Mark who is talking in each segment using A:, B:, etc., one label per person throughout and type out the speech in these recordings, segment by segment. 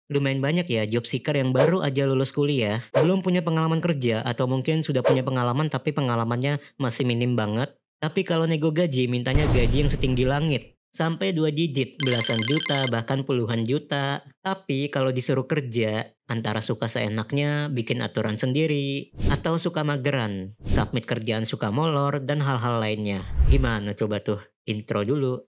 A: Lumayan banyak ya job seeker yang baru aja lulus kuliah, belum punya pengalaman kerja atau mungkin sudah punya pengalaman tapi pengalamannya masih minim banget. Tapi kalau nego gaji mintanya gaji yang setinggi langit. Sampai 2 digit, belasan juta, bahkan puluhan juta. Tapi kalau disuruh kerja, antara suka seenaknya, bikin aturan sendiri, atau suka mageran, submit kerjaan suka molor, dan hal-hal lainnya. Gimana coba tuh? Intro dulu.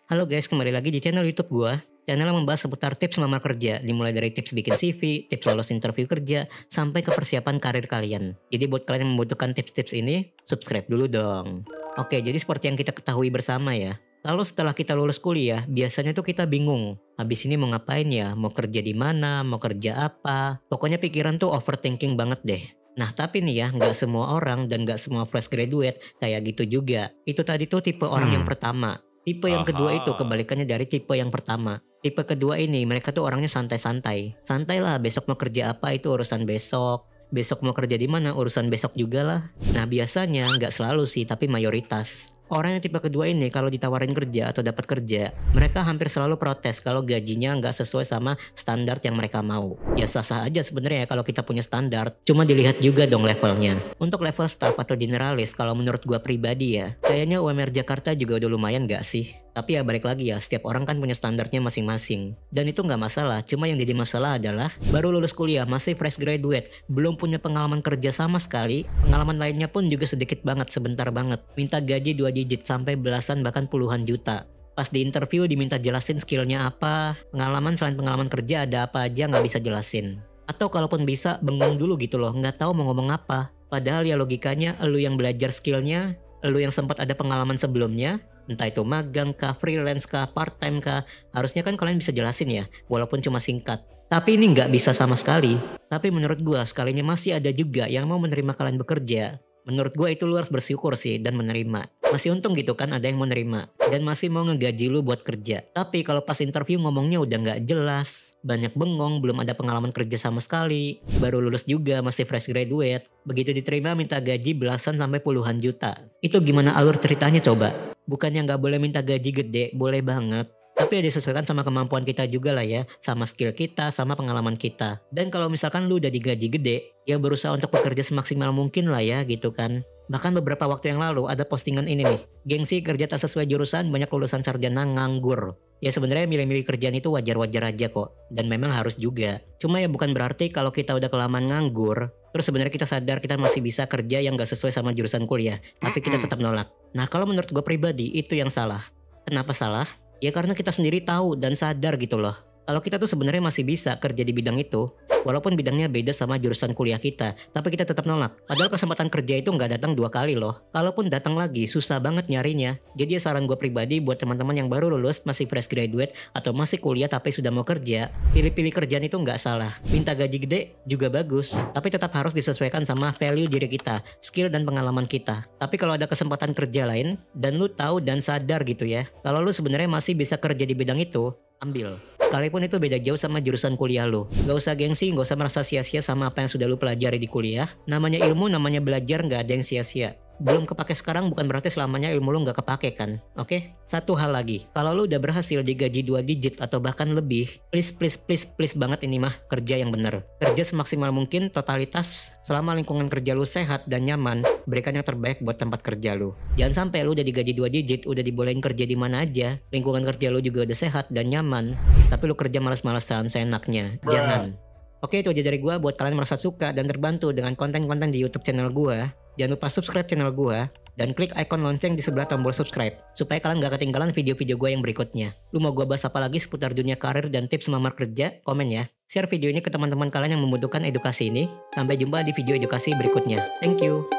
A: Halo guys, kembali lagi di channel YouTube gua. Channel yang membahas seputar tips melamar kerja, dimulai dari tips bikin CV, tips lolos interview kerja, sampai ke persiapan karir kalian. Jadi buat kalian yang membutuhkan tips-tips ini, subscribe dulu dong. Oke, jadi seperti yang kita ketahui bersama ya. Lalu setelah kita lulus kuliah, biasanya tuh kita bingung. Habis ini mau ngapain ya? Mau kerja di mana? Mau kerja apa? Pokoknya pikiran tuh overthinking banget deh. Nah tapi nih ya, nggak semua orang dan nggak semua fresh graduate kayak gitu juga. Itu tadi tuh tipe orang yang pertama. Tipe yang kedua itu
B: Aha.
A: kebalikannya dari tipe yang pertama. Tipe kedua ini mereka tuh orangnya santai-santai. Santai lah, besok mau kerja apa itu urusan besok. Besok mau kerja di mana urusan besok juga lah. Nah biasanya nggak selalu sih, tapi mayoritas. Orang yang tipe kedua ini kalau ditawarin kerja atau dapat kerja, mereka hampir selalu protes kalau gajinya nggak sesuai sama standar yang mereka mau. Ya sah-sah aja sebenarnya kalau kita punya standar, cuma dilihat juga dong levelnya. Untuk level staff atau generalis, kalau menurut gua pribadi ya, kayaknya UMR Jakarta juga udah lumayan nggak sih? Tapi ya balik lagi ya, setiap orang kan punya standarnya masing-masing. Dan itu nggak masalah, cuma yang jadi masalah adalah baru lulus kuliah, masih fresh graduate, belum punya pengalaman kerja sama sekali, pengalaman lainnya pun juga sedikit banget, sebentar banget. Minta gaji 2 digit sampai belasan bahkan puluhan juta. Pas di interview diminta jelasin skillnya apa, pengalaman selain pengalaman kerja ada apa aja nggak bisa jelasin. Atau kalaupun bisa, bengong dulu gitu loh, nggak tahu mau ngomong apa. Padahal ya logikanya, elu yang belajar skillnya, elu yang sempat ada pengalaman sebelumnya, entah itu magang kah, freelance kah, part time kah, harusnya kan kalian bisa jelasin ya, walaupun cuma singkat. Tapi ini nggak bisa sama sekali. Tapi menurut gua sekalinya masih ada juga yang mau menerima kalian bekerja. Menurut gua itu lu harus bersyukur sih dan menerima. Masih untung gitu kan ada yang mau nerima dan masih mau ngegaji lu buat kerja. Tapi kalau pas interview ngomongnya udah nggak jelas, banyak bengong, belum ada pengalaman kerja sama sekali, baru lulus juga masih fresh graduate, begitu diterima minta gaji belasan sampai puluhan juta. Itu gimana alur ceritanya coba? Bukannya nggak boleh minta gaji gede, boleh banget. Tapi ya disesuaikan sama kemampuan kita juga lah ya, sama skill kita, sama pengalaman kita. Dan kalau misalkan lu udah digaji gede, ya berusaha untuk bekerja semaksimal mungkin lah ya gitu kan. Bahkan beberapa waktu yang lalu ada postingan ini nih, gengsi kerja tak sesuai jurusan, banyak lulusan sarjana nganggur. Ya sebenarnya milih-milih kerjaan itu wajar-wajar aja kok, dan memang harus juga. Cuma ya bukan berarti kalau kita udah kelamaan nganggur, terus sebenarnya kita sadar kita masih bisa kerja yang gak sesuai sama jurusan kuliah, tapi kita tetap nolak. Nah kalau menurut gue pribadi itu yang salah. Kenapa salah? Ya karena kita sendiri tahu dan sadar gitu loh. Kalau kita tuh sebenarnya masih bisa kerja di bidang itu, walaupun bidangnya beda sama jurusan kuliah kita, tapi kita tetap nolak. Padahal kesempatan kerja itu nggak datang 2 kali loh. Kalaupun datang lagi, susah banget nyarinya. Jadi ya saran gue pribadi buat teman-teman yang baru lulus, masih fresh graduate, atau masih kuliah tapi sudah mau kerja, pilih-pilih kerjaan itu nggak salah. Minta gaji gede juga bagus, tapi tetap harus disesuaikan sama value diri kita, skill dan pengalaman kita. Tapi kalau ada kesempatan kerja lain, dan lu tahu dan sadar gitu ya, kalau lu sebenarnya masih bisa kerja di bidang itu, ambil. Sekalipun itu beda jauh sama jurusan kuliah lu. Gak usah gengsi, gak usah merasa sia-sia sama apa yang sudah lu pelajari di kuliah. Namanya ilmu, namanya belajar, gak ada yang sia-sia. Belum kepake sekarang bukan berarti selamanya ilmu lu gak kepake kan, oke? Satu hal lagi, kalau lu udah berhasil digaji 2 digit atau bahkan lebih, please banget ini mah kerja yang bener. Kerja semaksimal mungkin, totalitas, selama lingkungan kerja lu sehat dan nyaman, berikan yang terbaik buat tempat kerja lu. Jangan sampai lu udah digaji 2 digit, udah dibolehin kerja di mana aja, lingkungan kerja lu juga udah sehat dan nyaman, tapi lu kerja malas-malasan seenaknya. Jangan. Oke, itu aja dari gua. Buat kalian merasa suka dan terbantu dengan konten-konten di YouTube channel gua, jangan lupa subscribe channel gua dan klik icon lonceng di sebelah tombol subscribe supaya kalian gak ketinggalan video-video gua yang berikutnya. Lu mau gua bahas apa lagi seputar dunia karir dan tips melamar kerja? Komen ya. Share video ini ke teman-teman kalian yang membutuhkan edukasi ini. Sampai jumpa di video edukasi berikutnya. Thank you.